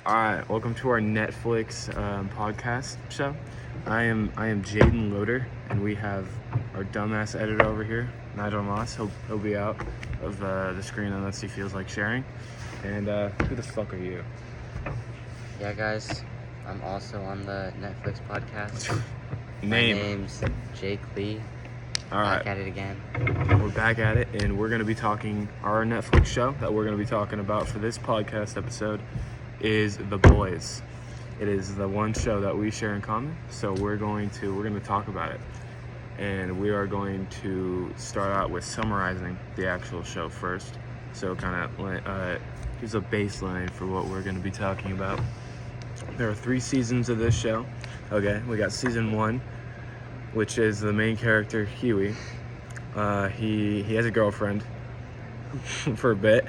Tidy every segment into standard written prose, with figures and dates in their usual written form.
All right, welcome to our Netflix podcast show. I am Jaden Loader, and we have our dumbass editor over here, Nigel Moss. He'll be out of the screen unless he feels like sharing. And who the fuck are you? Yeah, guys, I'm also on the Netflix podcast. Name. My name's Jake Lee. All right, Back at it again. we're back at it, and we're going to be talking. Our Netflix show that we're going to be talking about for this podcast episode is The Boys. It is the one show that we share in common, so we're going to talk about it, and we are going to start out with summarizing the actual show first, so kind of gives a baseline for what we're going to be talking about. There are 3 seasons of this show. Okay, we got season 1, which is the main character, Huey. He has a girlfriend for a bit.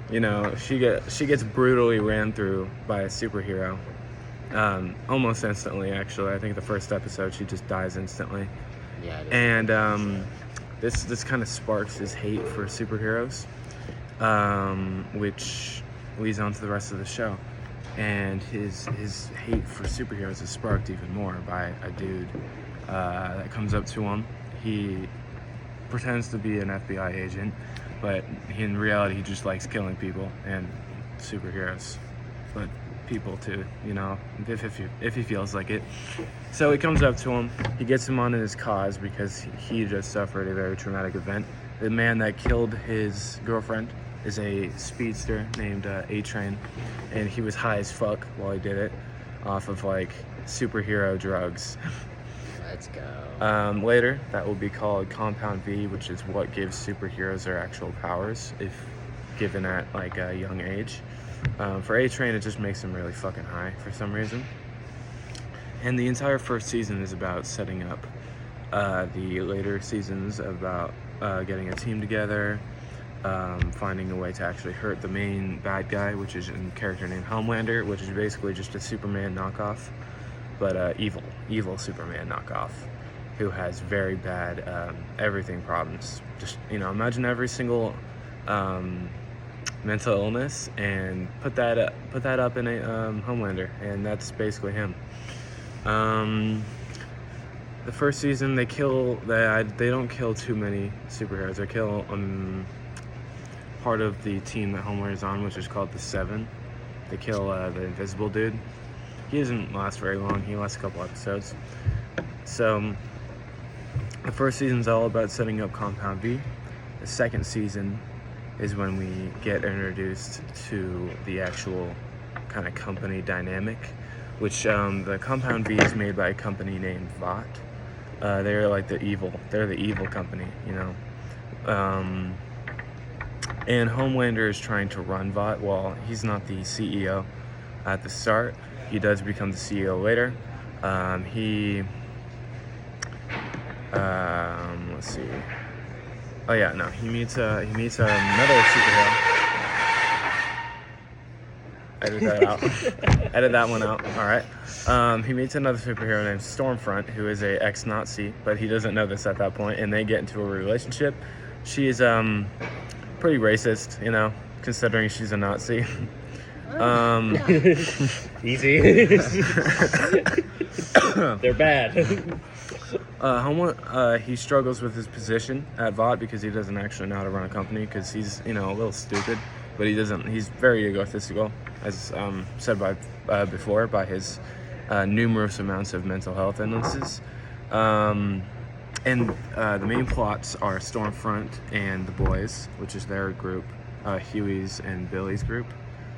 You know, she gets brutally ran through by a superhero. Almost instantly, actually. I think the first episode she just dies instantly. Yeah, it is. And this kind of sparks his hate for superheroes, which leads on to the rest of the show. And his hate for superheroes is sparked even more by a dude that comes up to him. He pretends to be an FBI agent, but in reality he just likes killing people and superheroes, but people too, you know, if he feels like it. So he comes up to him, he gets him on his cause because he just suffered a very traumatic event. The man that killed his girlfriend is a speedster named A-Train, and he was high as fuck while he did it off of like superhero drugs. Let's go. Later, that will be called Compound V, which is what gives superheroes their actual powers if given at like a young age. For A-Train, it just makes him really fucking high for some reason. And the entire first season is about setting up the later seasons, about getting a team together, finding a way to actually hurt the main bad guy, which is a character named Homelander, which is basically just a Superman knockoff, but evil Superman knockoff, who has very bad everything problems. Just, you know, imagine every single mental illness and put that up in a Homelander, and that's basically him. The first season they don't kill too many superheroes. They kill part of the team that Homelander's on, which is called the Seven. They kill the invisible dude. He doesn't last very long. He lasts a couple episodes. So the first season's all about setting up Compound V. The second season is when we get introduced to the actual kind of company dynamic, which the Compound V is made by a company named Vought. They're like the evil company, you know. And Homelander is trying to run Vought. While he's not the CEO at the start, he does become the CEO later. Let's see. Oh yeah, no, he meets another superhero. Edit that out. Edit that one out. All right. He meets another superhero named Stormfront, who is a ex-Nazi, but he doesn't know this at that point, and they get into a relationship. She is pretty racist, you know, considering she's a Nazi. Easy. They're bad. He struggles with his position at Vought because he doesn't actually know how to run a company, because he's, you know, a little stupid, but he's very egotistical, as said before by his numerous amounts of mental health illnesses. And the main plots are Stormfront and the Boys, which is their group, Huey's and Billy's group,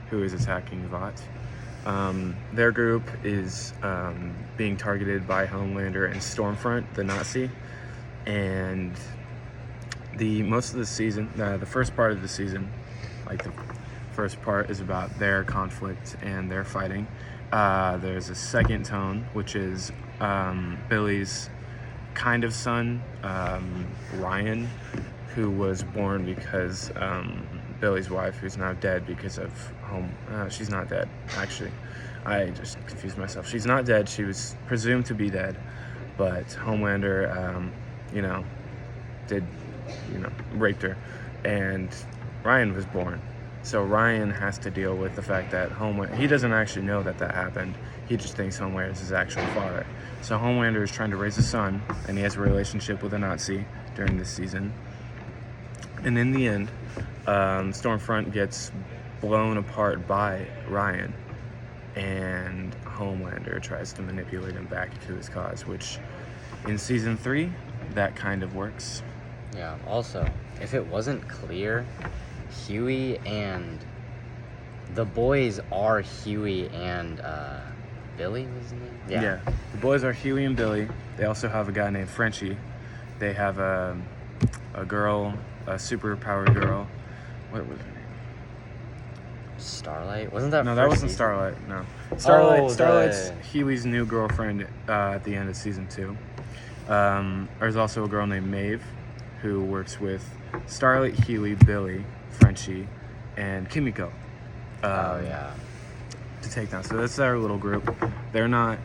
who is attacking Vought. Their group is being targeted by Homelander and Stormfront, the Nazi, and most of the season, the first part of the season, like the first part is about their conflict and their fighting. There's a second tone, which is Billy's kind of son, Ryan, who was born because Billy's wife, who's now dead because of she's not dead, actually. I just confused myself. She's not dead. She was presumed to be dead, but Homelander, raped her, and Ryan was born. So Ryan has to deal with the fact that he doesn't actually know that happened. He just thinks Homelander is his actual father. So Homelander is trying to raise a son, and he has a relationship with a Nazi during this season. And in the end, Stormfront gets blown apart by Ryan, and Homelander tries to manipulate him back to his cause, which in season 3, that kind of works. Yeah, also, if it wasn't clear, Huey and the boys are Huey and Billy, was his name? Yeah. The boys are Huey and Billy. They also have a guy named Frenchie. They have a girl, a super-powered girl. What was her name? Starlight? Wasn't that No, first that wasn't season? Starlight, no. Oh, Starlight's Huey's new girlfriend at the end of season 2. There's also a girl named Maeve who works with Starlight, Huey, Billy, Frenchie, and Kimiko. Oh, yeah. To take down. So that's their little group. They're not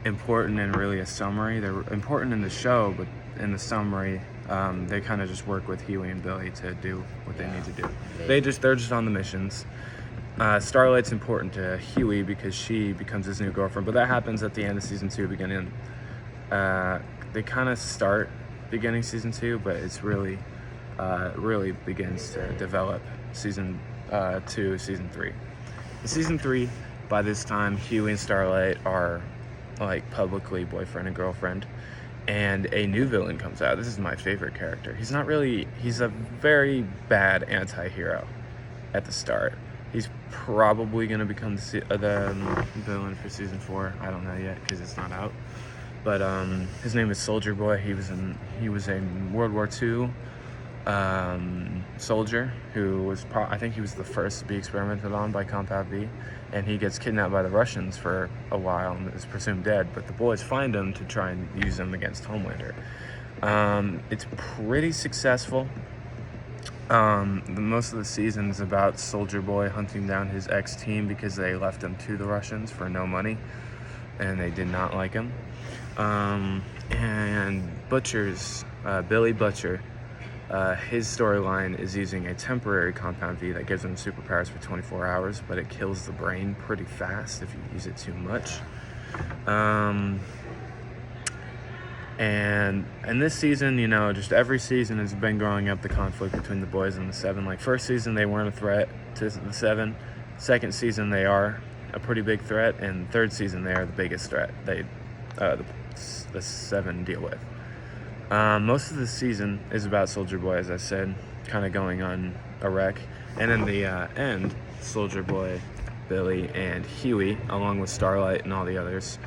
important in really a summary. They're important in the show, but in the summary, they kind of just work with Huey and Billy to do what they need to do. They're just on the missions. Starlight's important to Huey because she becomes his new girlfriend, but that happens at the end of season 2, beginning. They kind of start beginning season 2, but it's really begins to develop season 2, season 3. In season 3, by this time, Huey and Starlight are like publicly boyfriend and girlfriend, and a new villain comes out. This is my favorite character. He's a very bad anti-hero at the start. He's probably going to become the villain for season 4. I don't know yet because it's not out. But his name is Soldier Boy. He was a World War II soldier who was I think he was the first to be experimented on by Compound V, and he gets kidnapped by the Russians for a while and is presumed dead. But the boys find him to try and use him against Homelander. It's pretty successful. Most of the season is about Soldier Boy hunting down his ex-team because they left him to the Russians for no money, and they did not like him. And Billy Butcher, his storyline is using a temporary Compound V that gives him superpowers for 24 hours, but it kills the brain pretty fast if you use it too much. And this season, just every season has been growing up the conflict between the boys and the Seven. Like, first season, they weren't a threat to the Seven. Second season, they are a pretty big threat. And third season, they are the biggest threat the Seven deal with. Most of the season is about Soldier Boy, as I said, kind of going on a wreck. And in the end, Soldier Boy, Billy, and Huey, along with Starlight and all the others,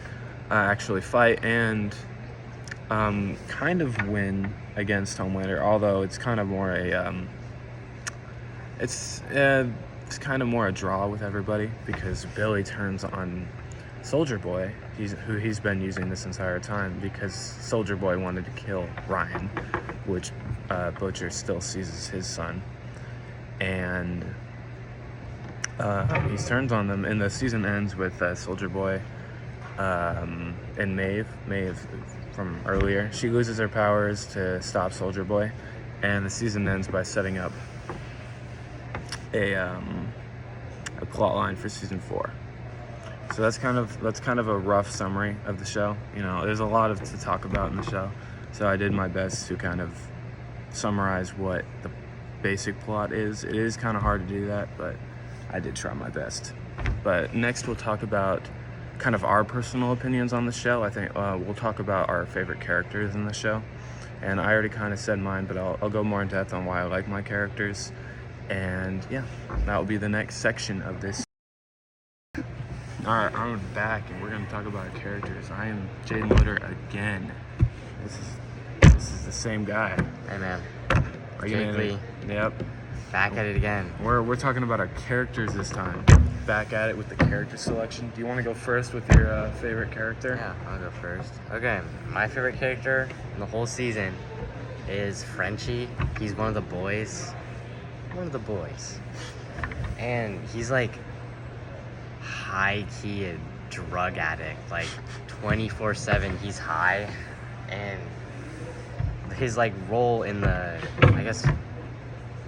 actually fight and kind of win against Homelander, although it's kind of more it's kind of more a draw with everybody because Billy turns on Soldier Boy, who he's been using this entire time, because Soldier Boy wanted to kill Ryan, which Butcher still sees as his son, and he turns on them, and the season ends with Soldier Boy and Maeve from earlier. She loses her powers to stop Soldier Boy, and the season ends by setting up a plot line for season 4. So that's kind of a rough summary of the show. There's a lot to talk about in the show, so I did my best to kind of summarize what the basic plot is. It is kind of hard to do that, but I did try my best. But next we'll talk about kind of our personal opinions on the show. I think we'll talk about our favorite characters in the show, and I already kind of said mine, but I'll go more in depth on why I like my characters, and yeah, that will be the next section of this. Alright, I'm back, and we're going to talk about our characters. I am Jaden Litter again. This is the same guy. Hey, man. Are you Jake Lee. Yep. Back at it again. We're talking about our characters this time. Back at it with the character selection. Do you want to go first with your favorite character? Yeah, I'll go first. Okay, my favorite character in the whole season is Frenchie. He's one of the boys. And he's like high-key a drug addict. Like 24/7 he's high, and his like role in the, I guess,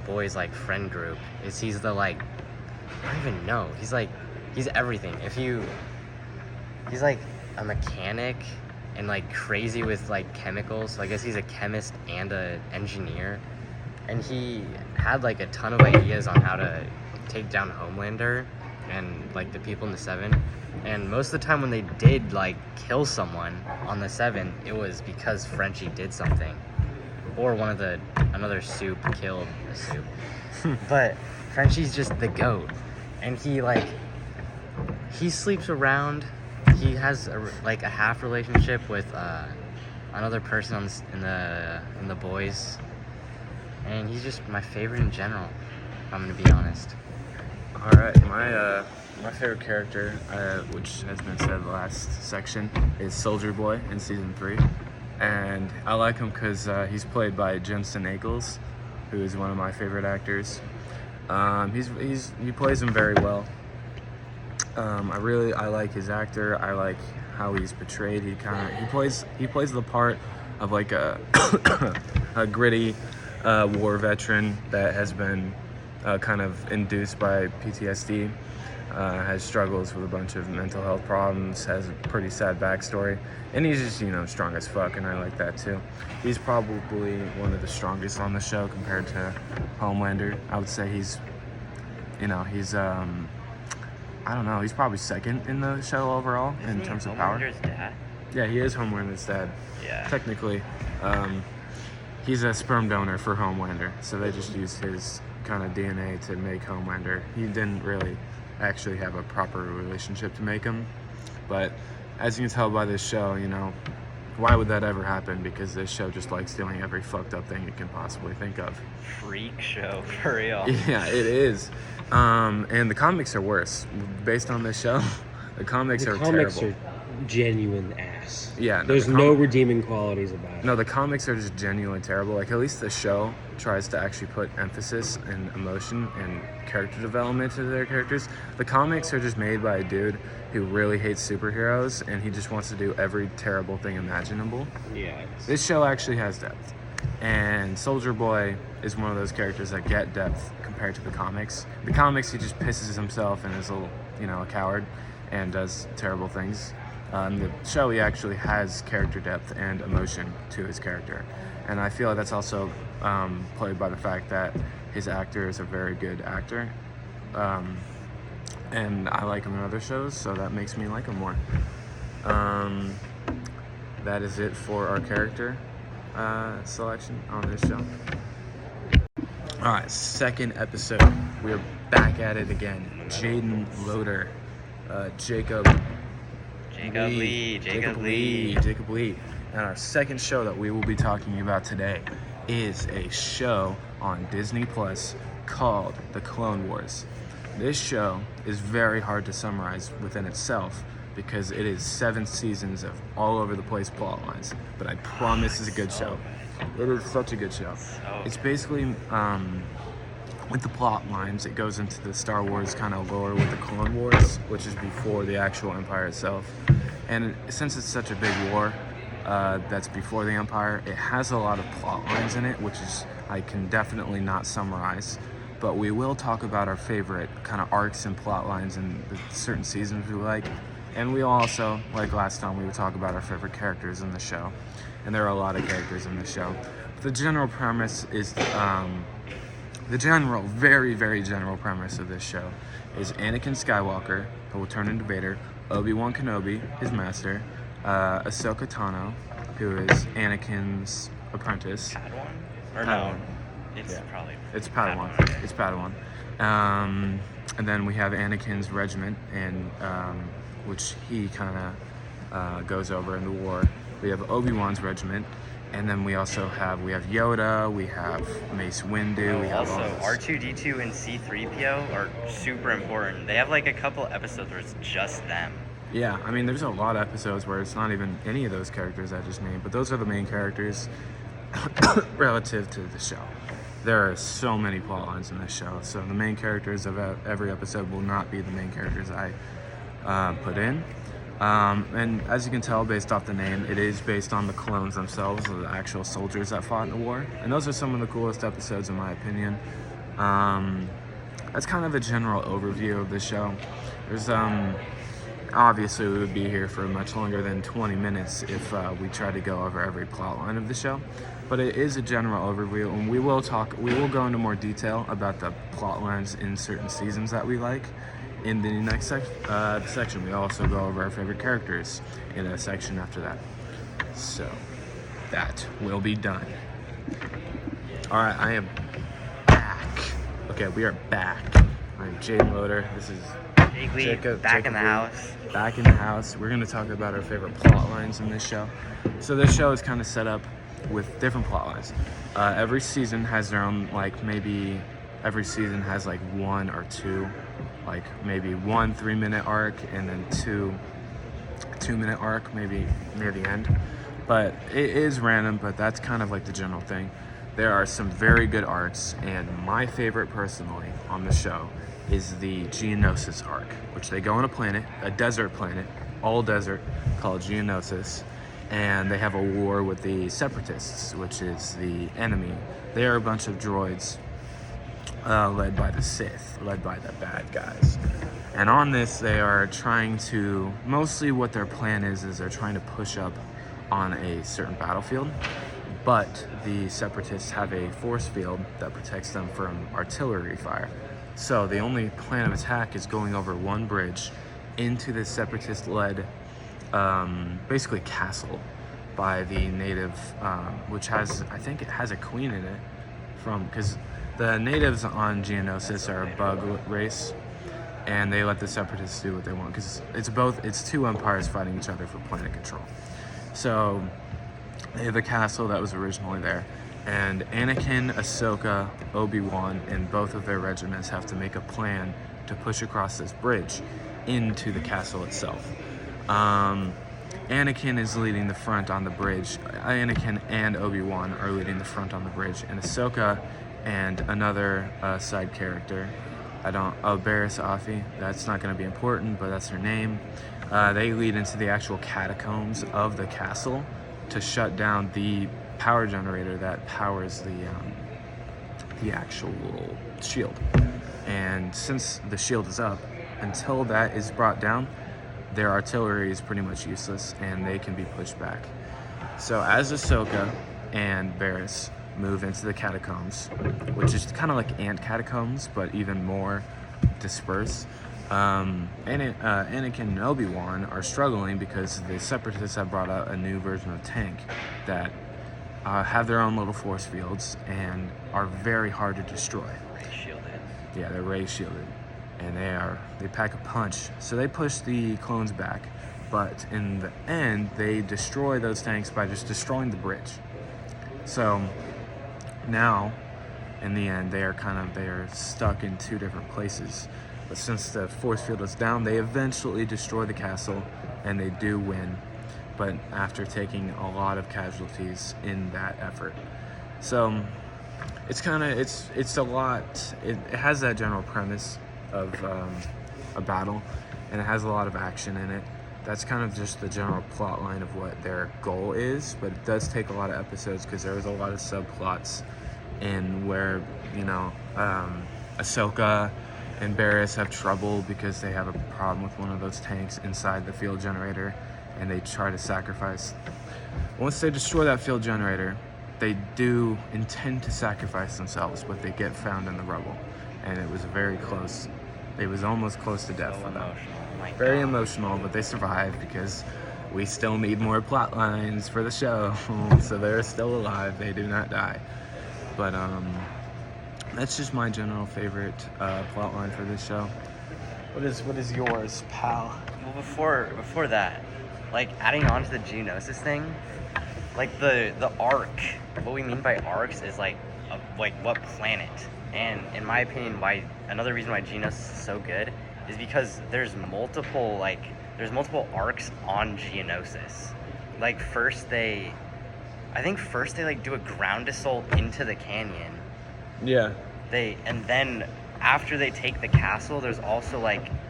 boys like friend group is he's the like I don't even know. He's everything. He's like a mechanic and like crazy with like chemicals. So I guess he's a chemist and a engineer. And he had like a ton of ideas on how to take down Homelander and like the people in the Seven. And most of the time when they did like kill someone on the Seven, it was because Frenchie did something. Or another soup killed the soup. But Frenchie's just the GOAT. And he sleeps around. He has a half relationship with another person in the boys. And he's just my favorite in general, if I'm gonna be honest. All right, my favorite character, which has been said in the last section, is Soldier Boy in season 3, and I like him because he's played by Jensen Ackles, who is one of my favorite actors. He plays him very well. I like his actor. I like how he's portrayed. He plays the part of like a a gritty war veteran that has been kind of induced by PTSD, has struggles with a bunch of mental health problems, has a pretty sad backstory, and he's just, strong as fuck, and I like that too. He's probably one of the strongest on the show compared to Homelander. I would say he's I don't know, he's probably second in the show overall in terms of power. Homelander's dad? Yeah, he is Homelander's dad. Yeah. Technically. He's a sperm donor for Homelander, so they just used his kind of DNA to make Homelander. He didn't really actually have a proper relationship to make him, but as you can tell by this show, why would that ever happen? Because this show just likes doing every fucked up thing it can possibly think of. Freak show, for real. Yeah, it is. And the comics are worse. Based on this show, the comics are terrible. Are genuine ass. Yeah. There's no redeeming qualities about it. No, the comics are just genuinely terrible. Like, at least the show tries to actually put emphasis and emotion and character development to their characters. The comics are just made by a dude who really hates superheroes, and he just wants to do every terrible thing imaginable. Yeah. This show actually has depth. And Soldier Boy is one of those characters that get depth compared to the comics. The comics, he just pisses himself and is a coward and does terrible things. The show, he actually has character depth and emotion to his character. And I feel like that's also played by the fact that his actor is a very good actor. And I like him in other shows, so that makes me like him more. That is it for our character selection on this show. All right, second episode. We're back at it again. Jaden Loader, Jacob Lee. And our second show that we will be talking about today is a show on Disney Plus called The Clone Wars. This show is very hard to summarize within itself because it is 7 seasons of all over the place plot lines. But I promise it's a good show. It is such a good show. It's basically, with the plot lines, it goes into the Star Wars kind of lore with the Clone Wars, which is before the actual Empire itself. And since it's such a big war that's before the Empire, it has a lot of plot lines in it, which is I can definitely not summarize. But we will talk about our favorite kind of arcs and plot lines in the certain seasons we like. And we also, like last time, we would talk about our favorite characters in the show. And there are a lot of characters in the show. The general premise is, very, very general premise of this show is Anakin Skywalker, who will turn into Vader, Obi-Wan Kenobi, his master, Ahsoka Tano, who is Anakin's apprentice. Padawan? Or Padawan. no? It's Yeah. probably... It's Padawan. Okay. It's Padawan. And then we have Anakin's regiment, and which he kind of goes over in the war. We have Obi-Wan's regiment, and then we have Yoda, we have Mace Windu, we have Also, all this. R2-D2 and C-3PO are super important. They have like a couple episodes where it's just them. Yeah, I mean, there's a lot of episodes where it's not even any of those characters I just named, but those are the main characters relative to the show. There are so many plot lines in this show, so the main characters of every episode will not be the main characters I put in. And as you can tell based off the name, it is based on the clones themselves, the actual soldiers that fought in the war. And those are some of the coolest episodes in my opinion. that's kind of a general overview of the show. There's obviously we would be here for much longer than 20 minutes if we tried to go over every plot line of the show, but it is a general overview, and we will go into more detail about the plot lines in certain seasons that we like in the next section. We also go over our favorite characters in a section after that. So that will be done. All right, I am back. Okay, we are back. I'm Jaden Loader. This is Jake Lee, Jacob back in the Lee. house. Back in the house. We're going to talk about our favorite plot lines in this show. So this show is kind of set up with different plot lines. Every season has their own, maybe every season has one or two, maybe 1 3-minute arc and then 2-minute arc, maybe near the end. But it is random, but that's kind of the general thing. There are some very good arcs, and my favorite personally on the show is the Geonosis arc, which they go on a desert planet, all desert, called Geonosis, and they have a war with the Separatists, which is the enemy. They are a bunch of droids led by the Sith, led by the bad guys. And on this, they are trying to, mostly what their plan is they're trying to push up on a certain battlefield, but the Separatists have a force field that protects them from artillery fire. So the only plan of attack is going over one bridge into the Separatist-led, basically castle by the native, which has, I think it has a queen in it, because the natives on Geonosis are a bug race, and they let the Separatists do what they want, because it's two empires fighting each other for planet control. So they have a castle that was originally there, and Anakin, Ahsoka, Obi-Wan, and both of their regiments have to make a plan to push across this bridge into the castle itself. Anakin is leading the front on the bridge. Anakin and Obi-Wan are leading the front on the bridge, and Ahsoka and another side character, Barriss Offee, that's not going to be important, but that's her name. They lead into the actual catacombs of the castle to shut down the power generator that powers the actual shield. And since the shield is up, until that is brought down, their artillery is pretty much useless and they can be pushed back. So as Ahsoka and Barriss move into the catacombs, which is kind of like ant catacombs, but even more dispersed, Anakin and Obi-Wan are struggling because the Separatists have brought out a new version of tank that have their own little force fields and are very hard to destroy. Shielded. Yeah, they're ray shielded, and they pack a punch. So they push the clones back, but in the end, they destroy those tanks by just destroying the bridge. So now, in the end, they are stuck in two different places. But since the force field is down, they eventually destroy the castle, and they do win, but after taking a lot of casualties in that effort. So it's a lot. It has that general premise of a battle, and it has a lot of action in it. That's kind of just the general plot line of what their goal is, but it does take a lot of episodes because there was a lot of subplots in where, Ahsoka and Barriss have trouble because they have a problem with one of those tanks inside the field generator, and they try to sacrifice. Once they destroy that field generator, they do intend to sacrifice themselves, but they get found in the rubble, and it was very close. It was almost close to death for them. Very emotional, but they survived because we still need more plot lines for the show. So they're still alive. They do not die. But that's just my general favorite plot line for this show. What is yours, pal? Well, before that, adding on to the Geonosis thing, the arc. What we mean by arcs is what planet. And in my opinion, another reason why Geonosis is so good is because there's multiple arcs on Geonosis. First they do a ground assault into the canyon. Yeah. And then after they take the castle, there's also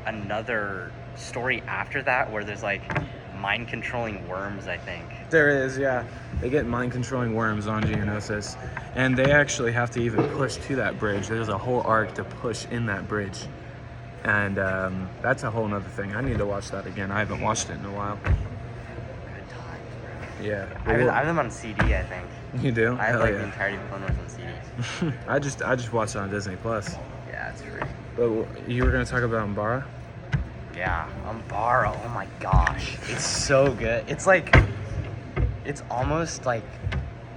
another story after that where there's mind controlling worms, I think. There is, yeah. They get mind-controlling worms on Geonosis, and they actually have to even push to that bridge. There's a whole arc to push in that bridge, and that's a whole nother thing. I need to watch that again. I haven't watched it in a while. Good times, bro. Yeah. I have them on CD, I think. You do? I have Hell like yeah. the entirety of Clone Wars on CD. I just watched it on Disney Plus. Yeah, it's free. But you were gonna talk about Umbara? Yeah, Umbara. Oh my gosh, it's so good. It's like, it's almost like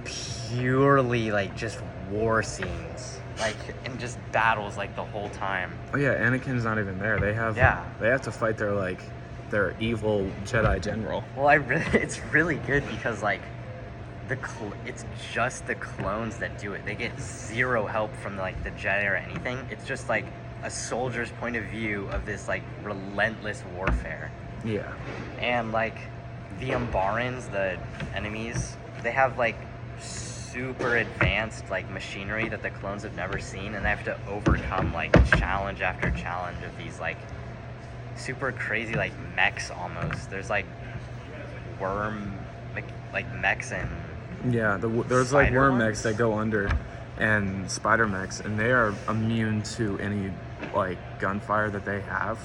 purely like just war scenes, like and just battles like the whole time. Oh yeah, Anakin's not even there. They have to fight their evil Jedi general. Well, it's really good because like it's just the clones that do it. They get zero help from like the Jedi or anything. It's just like a soldier's point of view of this like relentless warfare. Yeah. And like the Umbarans, the enemies, they have like super advanced like machinery that the clones have never seen, and they have to overcome like challenge after challenge of these like super crazy like mechs almost. There's like worm like mechs and there's like spider worm ones? mechs that go under, and spider mechs, and they are immune to any like gunfire that they have.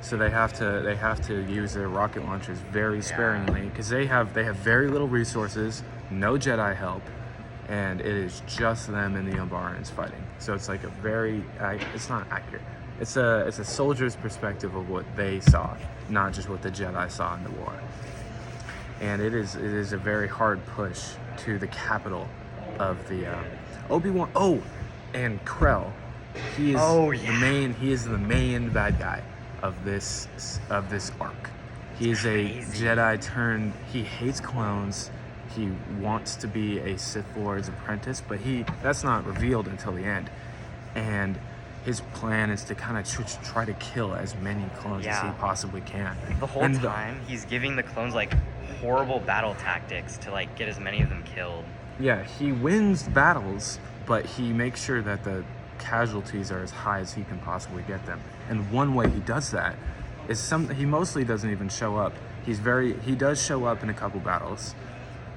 So they have to use their rocket launchers very sparingly because they have very little resources, no Jedi help, and it is just them and the Umbarans fighting. So it's like it's not accurate. It's a soldier's perspective of what they saw, not just what the Jedi saw in the war. And it is a very hard push to the capital of the Obi-Wan. Oh, and Krell. He is the main bad guy of this arc. He is a Jedi turned. He hates clones. He wants to be a Sith Lord's apprentice, but that's not revealed until the end. And his plan is to kind of try to kill as many clones as he possibly can. The whole time he's giving the clones like horrible battle tactics to like get as many of them killed. Yeah, he wins battles, but he makes sure that the casualties are as high as he can possibly get them. And one way he does that is he mostly doesn't even show up. He does show up in a couple battles,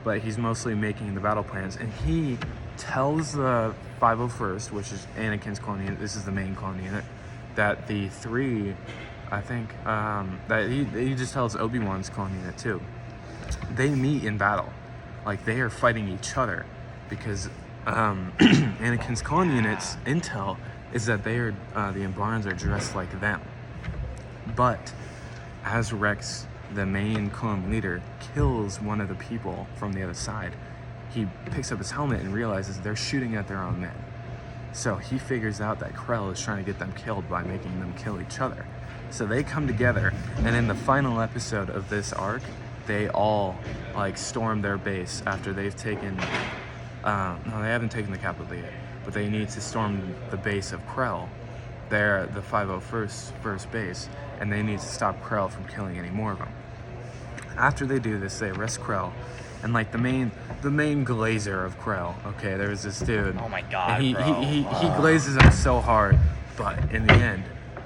but he's mostly making the battle plans, and he tells the 501st, which is Anakin's clone unit, this is the main clone unit, that the three, I think, that he just tells Obi-Wan's clone unit too. They meet in battle. Like, they are fighting each other because Anakin's clone unit's intel is that the Umbarans are dressed like them. But as Rex, the main clone leader, kills one of the people from the other side, he picks up his helmet and realizes they're shooting at their own men. So he figures out that Krell is trying to get them killed by making them kill each other. So they come together, and in the final episode of this arc, they all like storm their base after they've taken no, they haven't taken the capital yet, but they need to storm the base of Krell. They're the 501st first base, and they need to stop Krell from killing any more of them. After they do this, they arrest Krell, and like the main glazer of Krell, okay, there was this dude. Oh my god, and bro. he glazes him so hard, but in the end,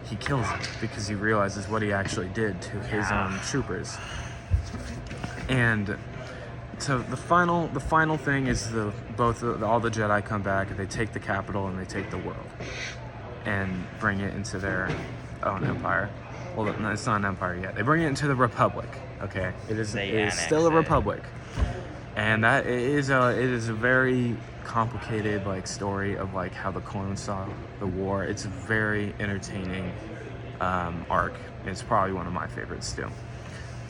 he kills him because he realizes what he actually did to his own troopers. And so the final thing is all the Jedi come back, and they take the capital and they take the world and bring it into their own empire. Well, no, it's not an empire yet. They bring it into the Republic. Okay, it is still a republic, and that it is a very complicated like story of like how the clones saw the war. It's a very entertaining arc. It's probably one of my favorites too.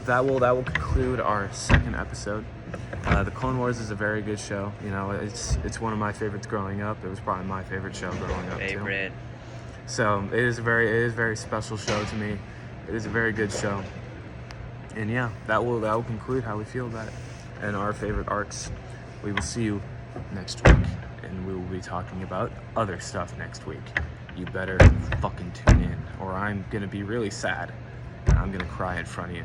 That will conclude our second episode. The Clone Wars is a very good show. You know, it's one of my favorites growing up. It was probably my favorite show growing up too. So it is a very special show to me. It is a very good show. And yeah, that will conclude how we feel about it and our favorite arcs. We will see you next week, and we will be talking about other stuff next week. You better fucking tune in, or I'm gonna be really sad and I'm gonna cry in front of you.